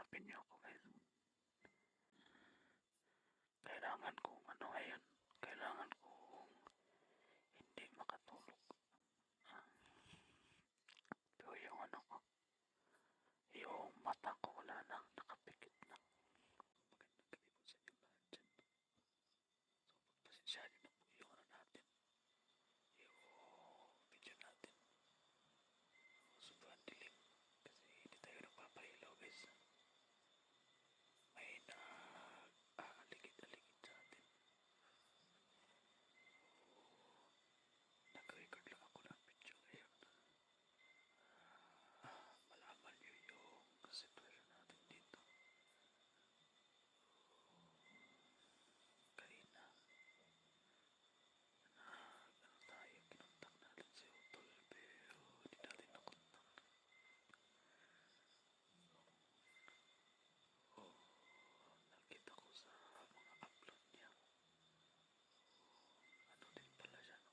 hanapin niyo ako guys. Kailangan kong ano ngayon. Kailangan kong hindi makatulog. Pero yung ano ko, yung mata ko wala na, nakapikit na. Magandang gabi po sa inyo lahat dyan. So pagpasensyahan nyo na po yung ano natin, yung video natin. Sobrang dilim kasi hindi tayo nagpapahilaw guys. May nag-aaligid-aligid sa atin. Nag-record lang ako ng video ngayon. Malaman nyo yung sitwasyon natin dito. Kanina, kinontak natin si Utol pero hindi natin nakontak. Nakita ko sa mga upload niya. Ano din pala siya, no?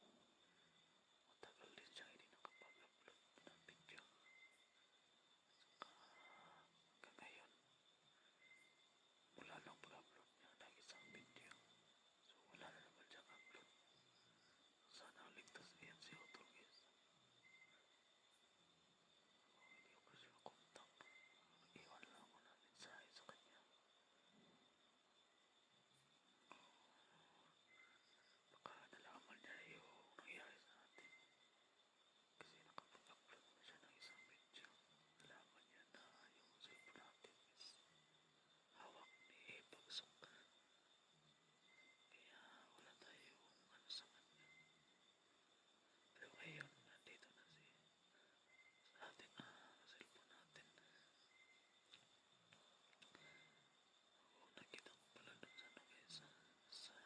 Matagal din siya hindi nakapag-upload ng video. Saka hanggang ngayon, wala lang pag-upload niya ng isang video. So wala na naman siyang upload. Sana ligtas yan si Utol guys. Hindi ko kasi makontak. Iwan lang ako ng mensahe sa kanya. Baka nalaman niya yung nangyari sa atin. Kasi nakapag-upload na siya ng isang video. Nalaman niya na yung cellphone natin is hawak ni Bagsok. Kaya wala tayong ano sa kanya. Pero ngayon, nandito na sa atin cellphone natin. Nakita ko pala dun sa ano guys, sa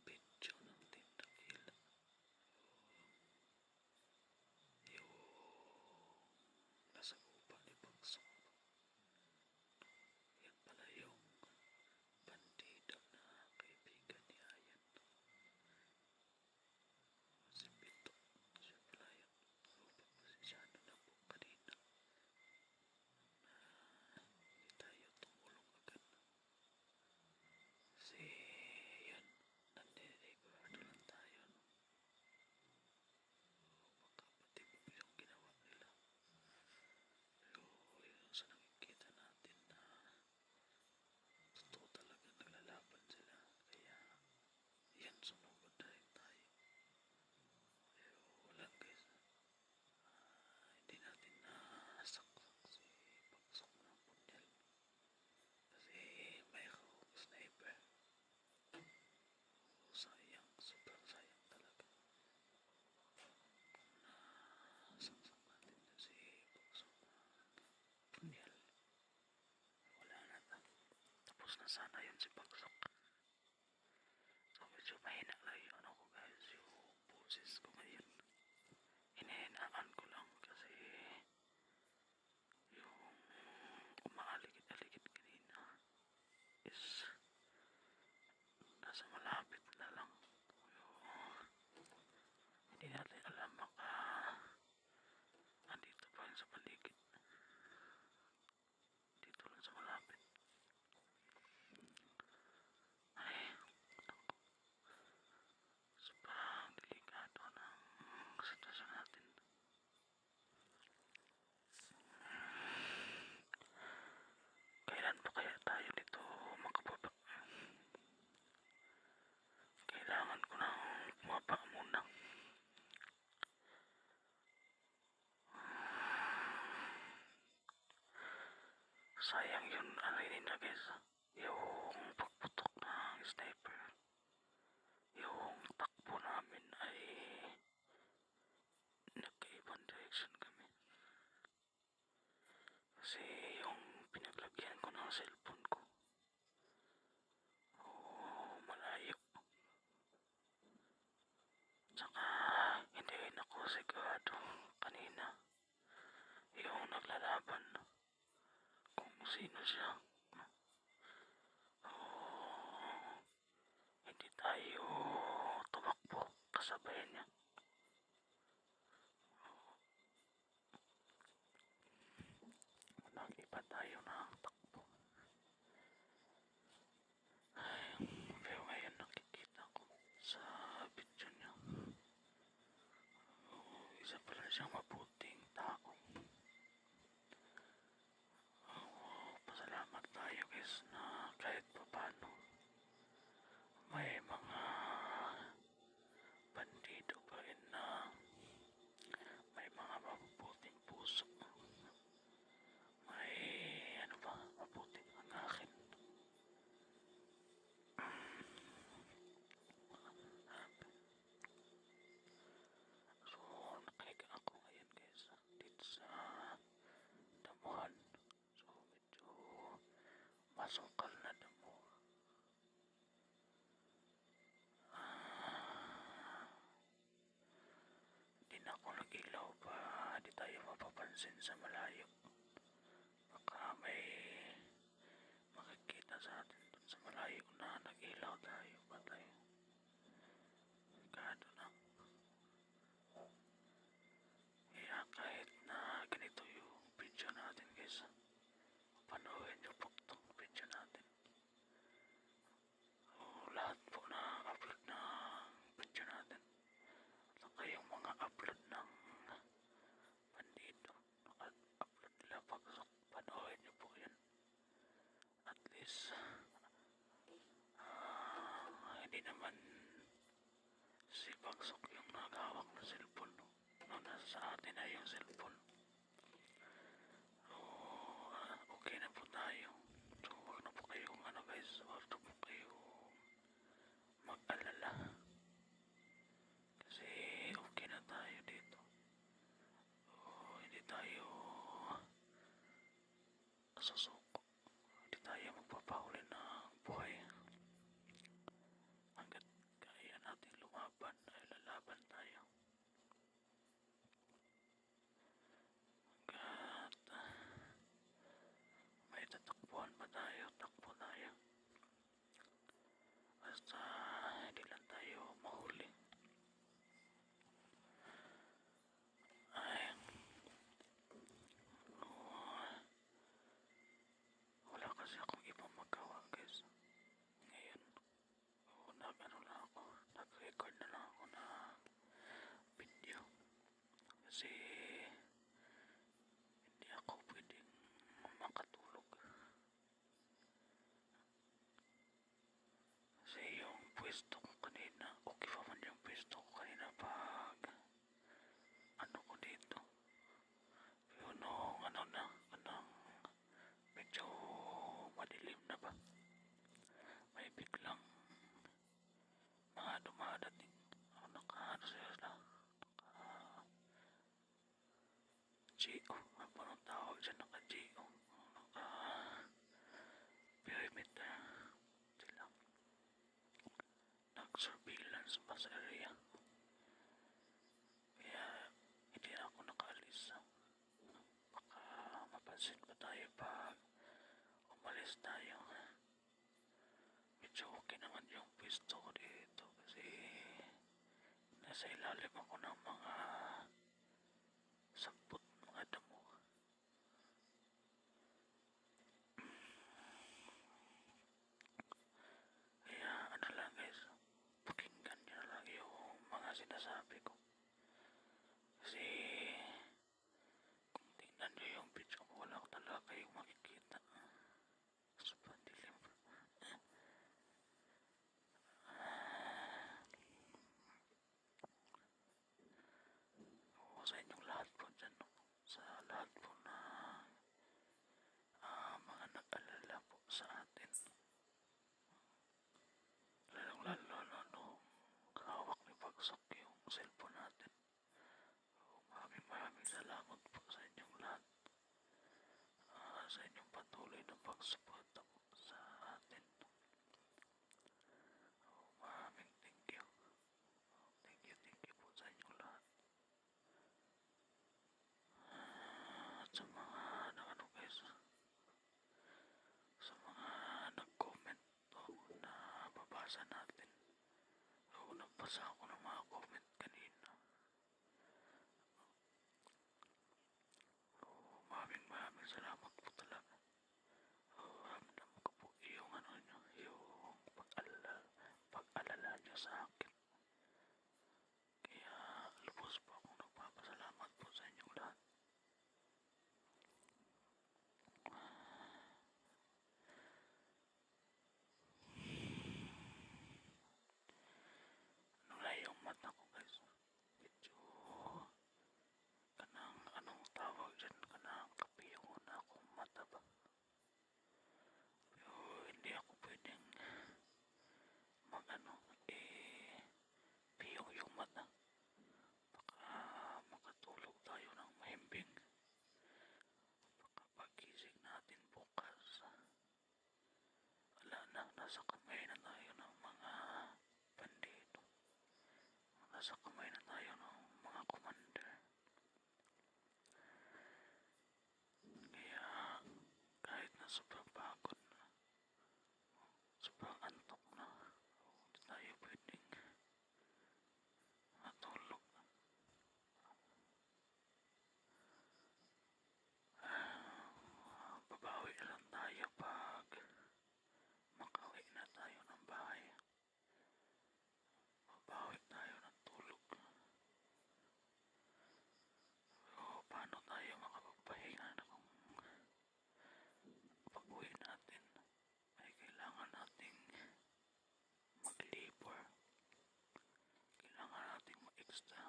video ng Tindakil. Yung nasa gupa ni Bagsok. Yan pala yung bandido na kaibigan ni Ayan. Si Pito. Siya pala yun. Pagpasisyado na po kanina na hindi tayo tumulong agad. Kasi yun, nandiniligurado lang tayo, no? Baka pati po yung ginawa nila. Pero yun sa nakikita natin na totoo talaga naglalaban sila. Kaya yan, sumugod na rin tayo. Pero wala guys. Hindi natin nasaksak si Bagsok ng punyal. Kasi may akong sniper. Sayang, sobrang sayang talaga. Nasaksak natin na si Bagsok ng punyal. Wala na ta. Tapos na sana yun si Bagsok. So medyo mahina lang yung ano ko guys, yung boses ko ngayon. Hinahinaan ko lang kasi yung umaaligid-aligid kanina is nasa malapit na lang. Hindi natin alam baka andito pa yun sa paligid. Dito lang sa malapit. Ay, sobrang delikado ng sitwasyon natin. Kailan pa kaya tayo dito makababa? Kailangan ko nang bumaba muna. Sayang yun, ano yun na guys, yung pagputok ng sniper. Yung takbo namin ay nagkaibang direction kami. Kasi yung pinaglagyan ko ng cellphone ko, malayo. Tsaka hindi rin ako sigurado kanina yung naglalaban kung sino siya. Hindi tayo tumakbo kasabay niya. Nakipat tayo ng takbo. Pero ngayon nakikita ko sa video niya, isa pala siyang mabuting tao. Pasalamat tayo guys na kahit papano may mga bandido pa rin na may mga mabubuting puso. May ano ba, mabuting hangarin. So, nakahiga ako ngayon guys dito sa damuhan. So, medyo masukal na damo. Di na ako nag-ilaw pa, di tayo mapapansin sa malayo. Baka may makikita sa atin dun sa malayo na nag-ilaw tayo. Patay. Kado na. Kaya kahit na ganito yung video natin guys, panoorin nyo po itong video natin. Lahat po na upload na video natin. At saka yung mga upload ng bandito, upload nila Pagsok, panoorin nyo po yan. At least hindi naman si Pagsok yung naghawak ng cellphone, no? Nasa atin na yung cellphone. So, okay na po tayo. So, wag na po kayong guys, wag na po kayong mag-alala. Kasi okay na tayo dito. So, hindi tayo susuko. Hindi tayo magpapahuli ng buhay. Hanggat kaya natin lumaban, ay lalaban tayo. Hanggat may tatakbuhan pa tayo, takbo tayo. Basta hindi lang tayo mahuli. Ay, wala kasi akong ibang magawa guys. Ngayon, nag-ano lang ako, nag-record na lang ako na video. Kasi hindi ako pwedeng makatulog. Kasi yung pwesto ko kanina, okay pa man yung pwesto ko kanina pag ano ko dito. Pero nung medyo madilim na ba, may biglang mga dumadating. Naka-ano sila, naka-GO, ano nang tawag dyan, naka-GO, naka-perimeter sila, nag-surveillance pa sa area. Kaya hindi na ako nakaalis. Baka mapansin pa tayo pag umalis tayo. Medyo okay naman yung pwesto ko dito kasi nasa ilalim ako ng mga sampot, mga damo. Kaya ano lang guys, pakinggan nyo lang yung mga sinasabi ko. Kasi kung tingnan nyo yung video ko, wala ko talaga kayong makikita. Sobrang dilim. Sa inyong lahat po dyan, no? Sa lahat po na mga nag-alala po sa atin. Lalong lalo nung hawak ni Pagsok yung cellphone natin. Maraming salamat po sa inyong lahat. Sa inyong patuloy na pagsuporta po sa atin. Maraming thank you. Thank you po sa inyong lahat. At sa mga guys, sa mga nag-comment na babasa natin. Nagbasa ako ng mga comment kanina. Maraming salamat po talaga. nasa kamay na tayo ng mga bandido. Nasa kamay na tayo ng mga commander. Kaya kahit na sobrang pagod na, sobrang antok na, hindi tayo pwedeng matulog. Babawi lang tayo pag makauwi na tayo ng bahay. Babawi tayo ng tulog. So, paano tayo makapagpahinga na kung pag-uwi natin ay kailangan nating mag-labor. Kailangan nating ma-extra.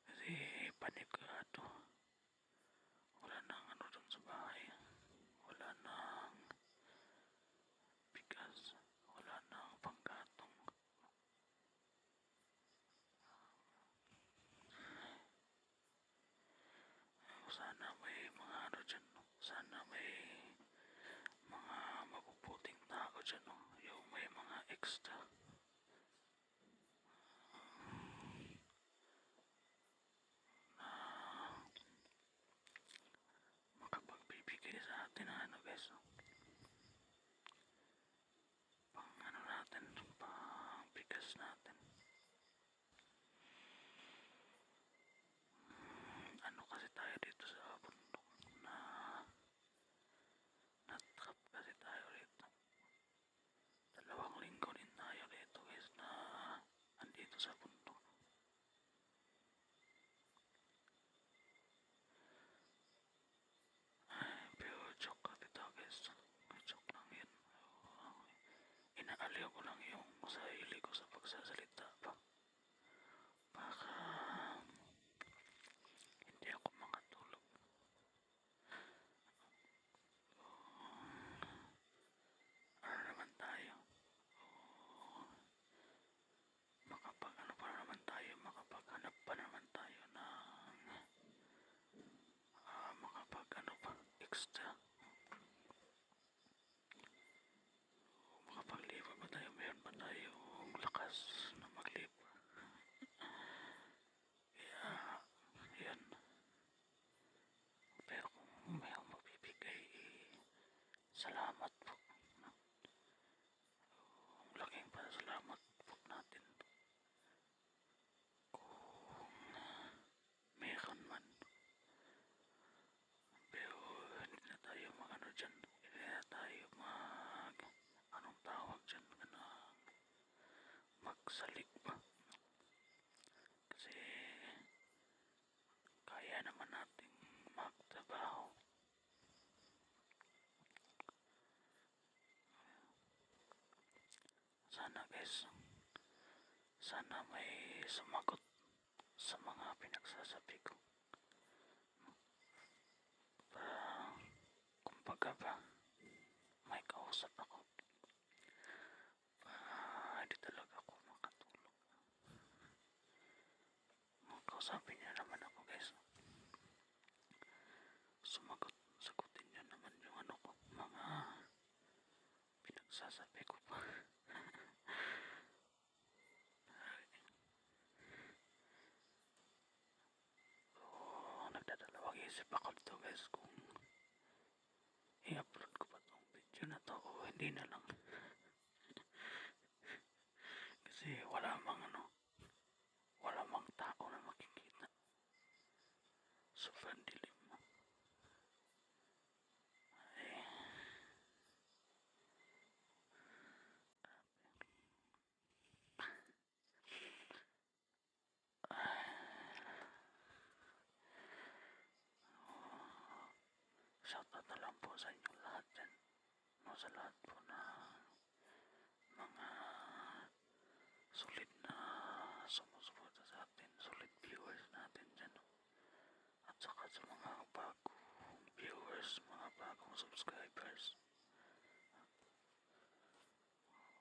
Kasi panigado. Wala nang ano dun sa bahay. Wala nang bigas. Wala nang panggatong. Sana may mga ano dyan. Sana may mga mabubuting tao dyan. Yung may mga extra. Na makapagbibigay sa atin ng ano guys. Pang ano natin. Pang bigas natin. Ano kasi tayo dito sa bundok na natrap kasi tayo dito. 2 linggo din tayo dito guys na andito sa bundok. Ay, pero joke ka dito guys. Joke lang yun. Inaaliw ko lang yung sarili ko sa pagsasalita pa. Baka hindi ako makatulog. Ano naman tayo? Makapag-ano pa naman tayo? Makapaghanap pa naman tayo ng makapag-ano pa? Extra. Makapag-labor ba tayo? Mayroon ba tayong lakas na mag-labor? Kaya, yan. Pero kung may mabibigay, salamat po. Laking pasalamat po natin. Kung meron man. Pero hindi na tayo mag-ano dyan. Hindi na tayo anong tawag dyan? Magsalig pa. Kasi kaya naman nating magtrabaho. Sana guys, sana may sumagot sa mga pinagsasabi ko. Para kumbaga ba, may kausap ako. Hindi talaga ako makatulog. Kausapin niyo naman ako guys. Sagutin niyo naman yung ano ko, mga pinagsasabi ko pa. Nagdadalawang isip ako dito guys kung i-upload ko pa tong video na to o hindi na lang. Kasi wala mang tao na makikita. Sobrang dilim. Shoutout na lang po sa inyong lahat dyan. Sa lahat po na mga sulit na sumusuporta sa atin, sulit viewers natin dyan. At saka sa mga bagong viewers, mga bagong subscribers.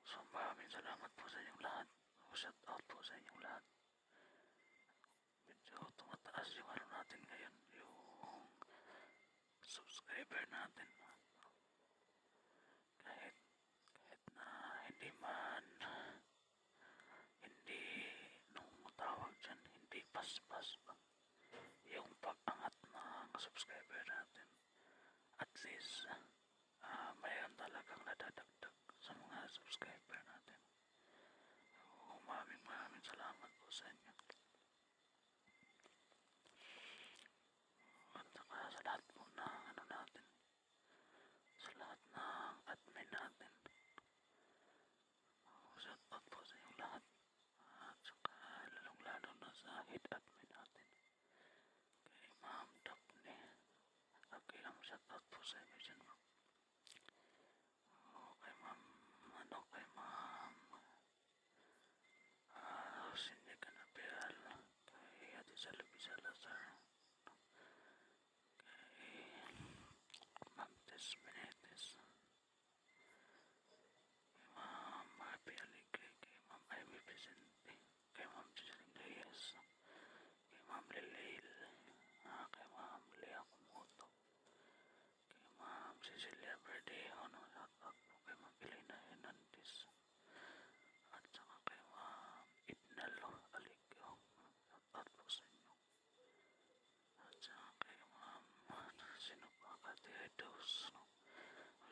So maraming salamat po sa inyong lahat. Shoutout po sa inyong lahat. Medyo tumataas yung ano natin ngayon, yung subscriber natin.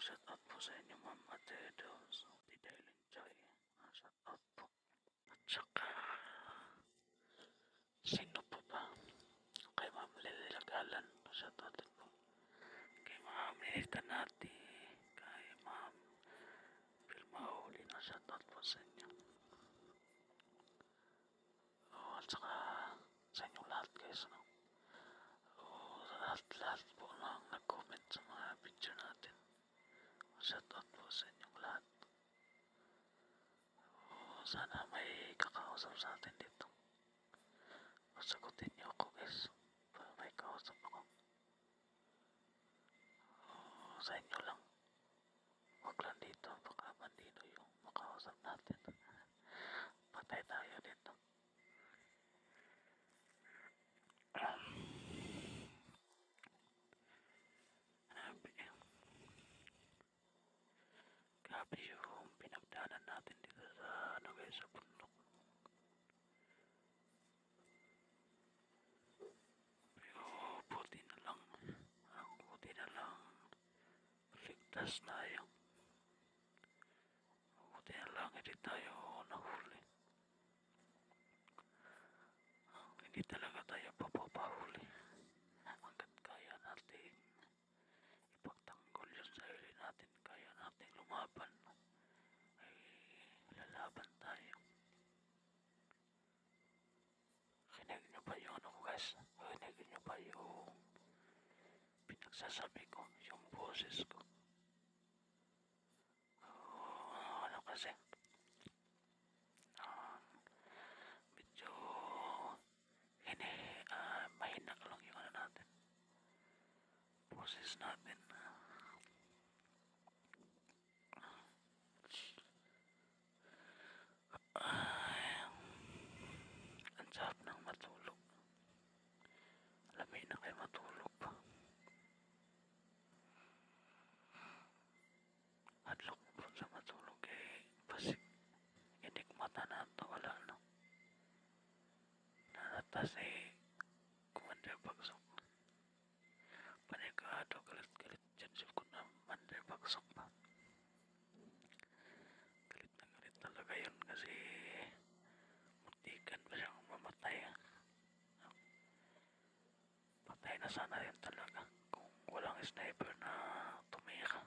shout out po sa inyo, Ma'am Atedo. So, di dahil enjoy. Shout out po. At saka, sino po ba? Kay Ma'am Lililagalan. Shout out din po. Kay Ma'am Nilita Nati. Kay Ma'am Pilmauli na shout out po sa inyo. Oh, at saka, sa inyong lahat guys, no? Oh, sa lahat po nang nag-comment sa mga video natin. Shout out po sa inyong lahat. Oh, sana may kakausap sa atin dito. Sagutin niyo ako guys. Para may kausap ako. Oh, sa inyo lang. Huwag lang dito. Baka bandito yung makausap natin. Patay tayo dito. Grabe yung pinagdaanan natin dito sa ano guys, sa bundok. Pero buti na lang. Buti na lang. Ligtas tayo. Buti na lang hindi tayo nahuli. Hindi talaga tayo papapahuli. Hanggat kaya natin ipagtanggol yung sarili natin, kaya natin lumaban, ay lalaban tayo. Kinig nyo ba yung ano ko guys? Kinig nyo ba yung pinagsasabi ko, yung boses ko? Ano kasi? Medyo mahina lang yung ano natin. Boses natin. Ang sarap ng matulog. Alamig na kayo matulog pa. Hadlok po sa matulog eh. Pasig. Inik mata na ito. Wala na. Nanatas eh. Commander Bagsok. Panigado. Galit-galit. Diyan ko na Commander Bagsok pa. Galit na galit talaga yun kasi muntikan pa siyang mamatay. Patay na sana yun talaga kung walang sniper na tumira.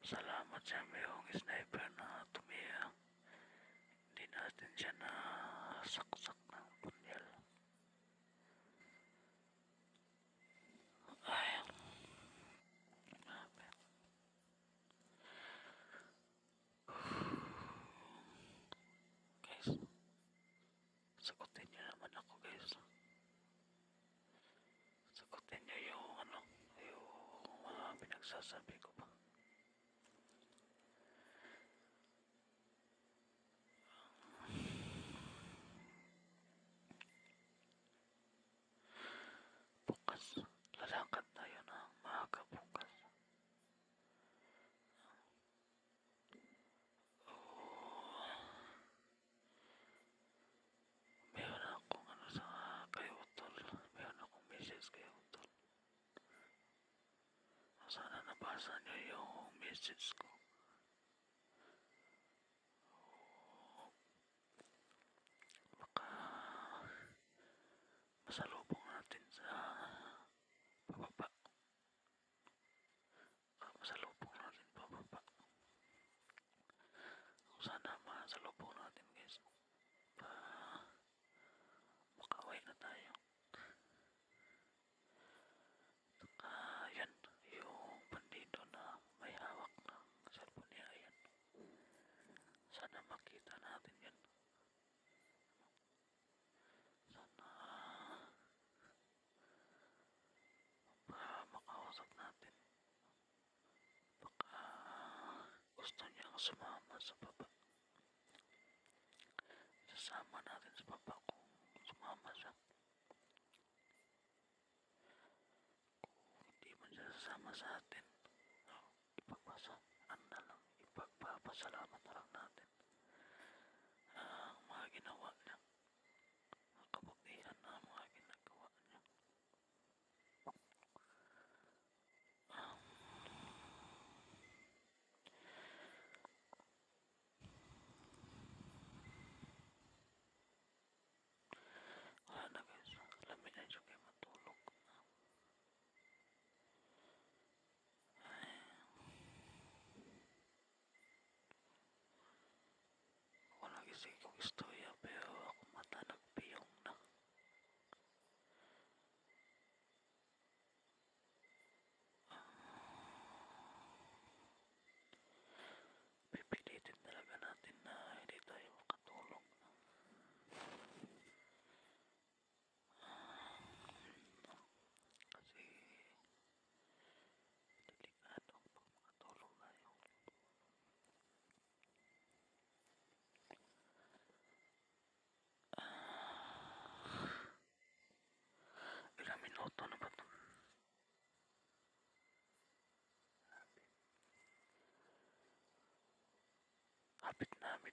Salamat sa mayroong sniper na tumira. Hindi natin siya na saksak ng punyal. Ay, grabe. Guys, sagutin niyo naman ako guys. Sagutin niyo yung ano, yung mga pinagsasabi ko pa. Bukas, lalakad tayo ng maaga bukas. Meron akong ano sa kay Utol. Meron akong message kay Utol. Sana nabasa niyo yung message ko. Baka masalubong natin sa pababa. Masalubong natin pababa. Sana masalubong natin guys. Makaway na tayo. Yan, yung bandido na may hawak ng cellphone niya. Ayan. Sana makita natin yan. Sana makausap natin. Baka gusto niyang sumama sa baba. Sasama natin sa baba kung sumama siya. Hindi man siya sasama sa atin. Ipagpapasalamat na lang natin ang mga ginawa niya. Ang kabutihan na mga ginagawa niya.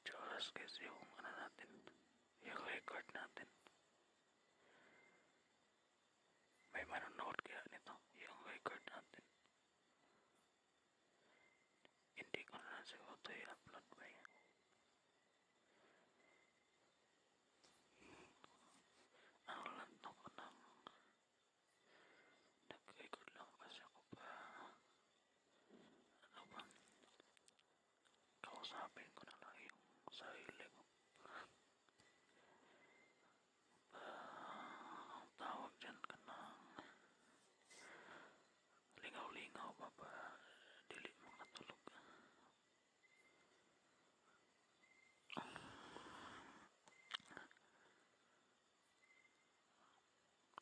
medyo oras guys yung ano natin, yung record natin. May manonood kaya nito, yung record natin. Hindi ko na siguro ito i-upload ba yan. Ano lang ito ko nang nag-record lang kasi ako pa. Ano ba? Kausapin ko na lang yung sarili ko. Tawag dyan ka ng lingaw-lingaw pa ba? Dili makatulog ka.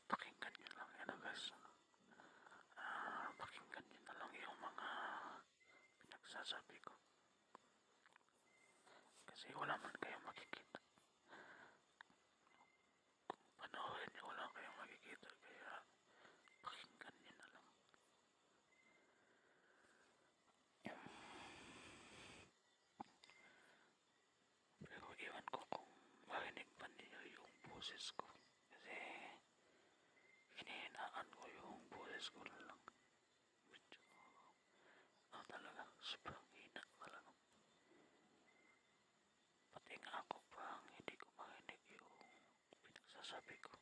Pakinggan nyo lang yan guys. Pakinggan nyo na lang yung mga pinagsasabi ko. Kasi wala man kayong makikita. Kung panoorin nyo wala kayong makikita. Kaya pakinggan nyo na lang. Pero iwan ko kung marinig pa niyo yung boses ko. Kasi hinihinaan ko yung boses ko na lang. Medyo talaga sobrang hina talaga. Pati nga ako pang hindi ko marinig yung pinagsasabi ko.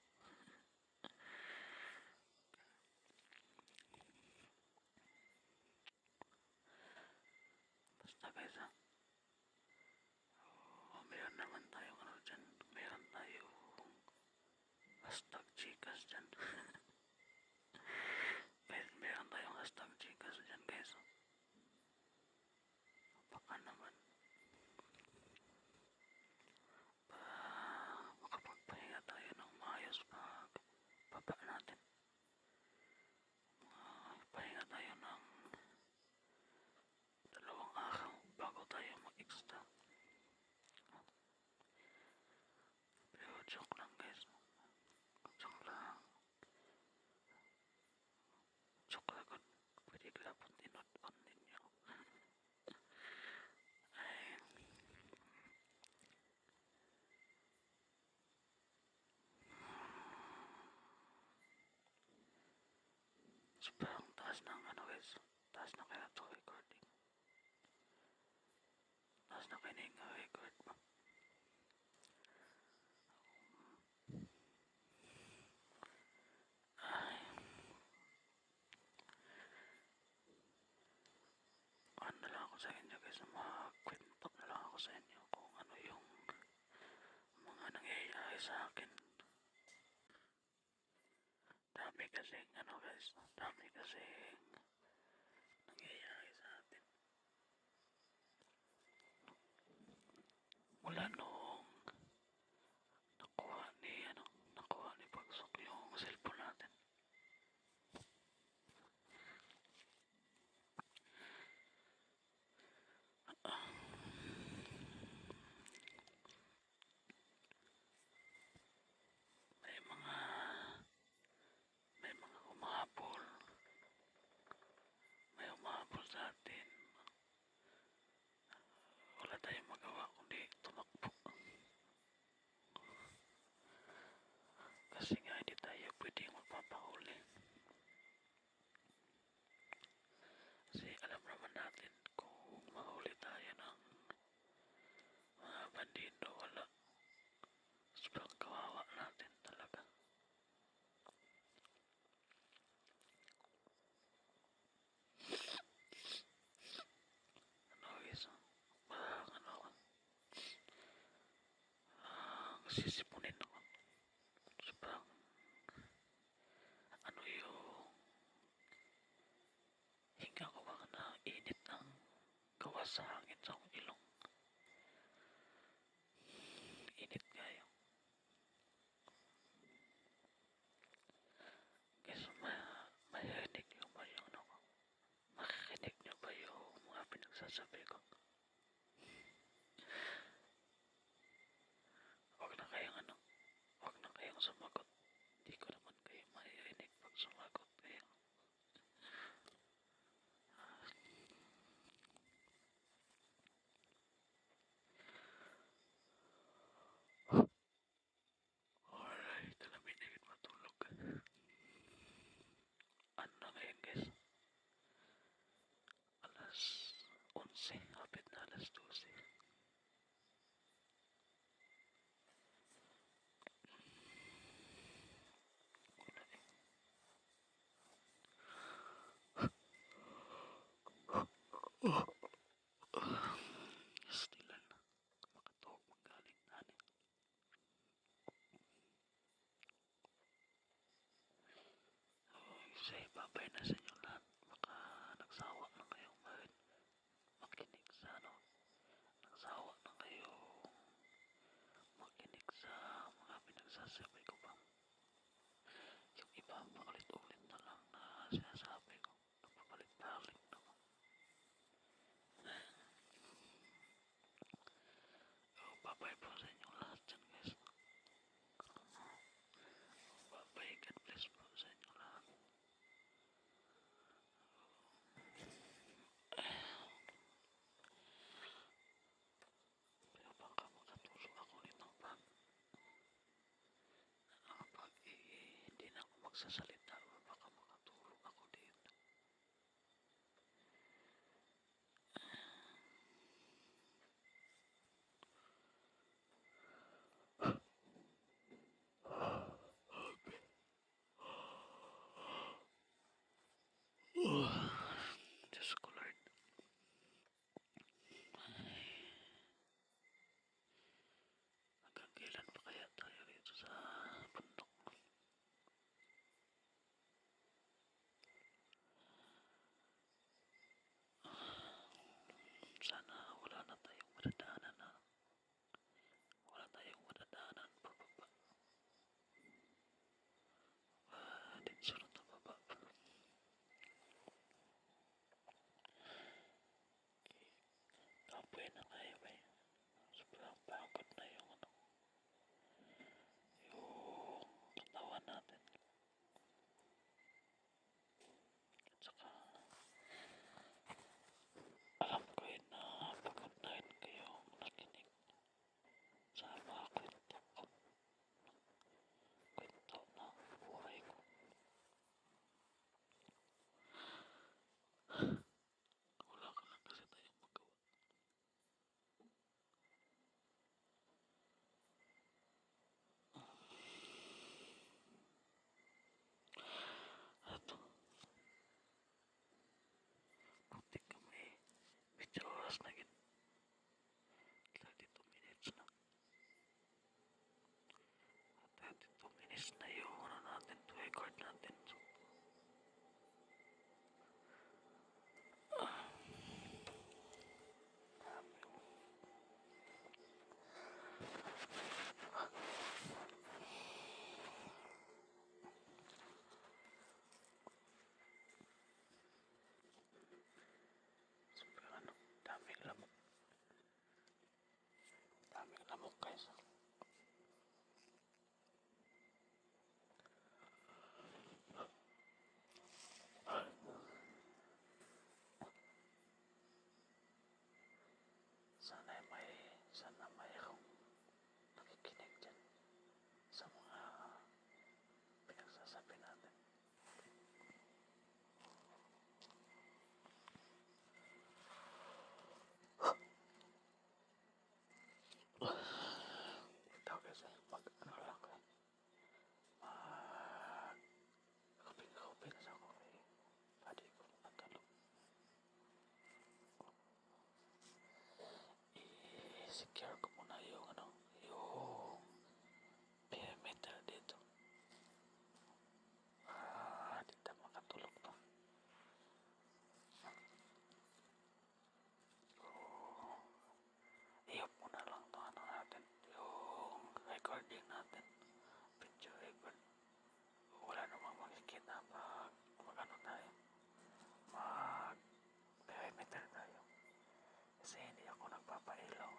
Basta guys meron naman tayong ano dyan. Meron tayong hashtag chikas dyan. Meron tayong hashtag chikas dyan guys. Baka naman makapagpahinga tayo ng maayos pag baba natin. Pahinga tayo ng 2 araw bago tayo mag-extra. Pero joke lang guys. Joke lang. Joke lang kung pwede glapon tinod-on ninyo. Ay, sobrang taas ng ano guys. Taas na kaya ito recording. Taas na kaya nga record mo. Ay, ano na lang ako sa inyo guys. Magkwento na lang ako sa inyo kung ano yung mga nangyayari sa akin. Dami kasing ano guys. Dami kasing nangyayari sa atin. Mula nung nakuha ni Pagsok yung cellphone natin. May mga humahabol. May humahabol sa atin. Wala tayong magawa kundi tumakbo. Kasi nga hindi tayo pwedeng magpapahuli. Kasi alam naman natin kung mahuli tayo ng mga bandido, wala. Sobrang kawawa natin talaga. Ano guys, sisipunin ako. Sobrang ano yung hinga ko baka na init ng gawa sa hangin sa akong ilong. Init kayo. Guys, marinig nyo ba yung ano ko? Makikinig nyo ba yung mga pinagsasabi ko? Huwag na kayong sumagot. Hindi ko naman kayo maririnig pag sumagot kayo. Say babay na sa inyo lahat. Baka nagsawa na kayong makinig sa ano. Nagsawa na kayo makinig sa mga pinagsasabi ko ba. Yung iba paulit-ulit na lang na sinasabi ko. Nagpapalik-balik na ko. Babay po sa inyo lahat dyan guys. Babay, God bless po sa inyo lahat. Pero baka makatulog ako nito pag hindi na ako magsasalita, baka makatulog ako dito. Diyos ko Lord. Hanggang kailan pa kaya tayo dito sa bundok? Sana wala na tayong madadaanan na. Wala tayong madadaanan pababa. Din sunod na baba. Kapoy na kayo ba yun? Sobrang pagod na yung katawan natin. At saka alam ko yun na pagod na rin kayo nakinig sa mga kwento ko. Kwento na buhay ko. Wala ka lang kasi tayong magawa. At buti kami medyo oras na gin 32 minutes na. At 32 minutes na yung ano natin to record natin. So, sobrang ano, daming lamok. Daming lamok guys. Sana may akong nakikinig dyan sa mga pinagsasabi natin. Ito kasi mag-ano lang ko. Mag-kapin na sa ako kay pwede ko matalo. I-secure ko muna yung ano, yung perimeter dito. Di na makatulog pa. I-off muna lang to ano natin, yung recording natin. Video record. Wala namang makikita pag mag-ano tayo. Mag-perimeter tayo. Kasi hindi ako nagpapailaw.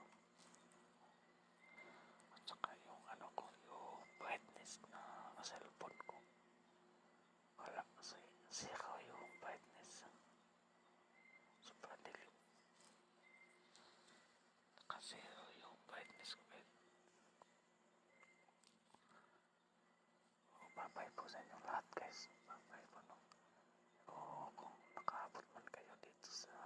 At saka yung ano ko, yung brightness na cellphone ko. Wala kasi zero yung brightness. Sobrang dilim. Naka-zero yung brightness ko. Babay po sa inyong lahat guys. Babay po no. O kung nakaabot man kayo dito sa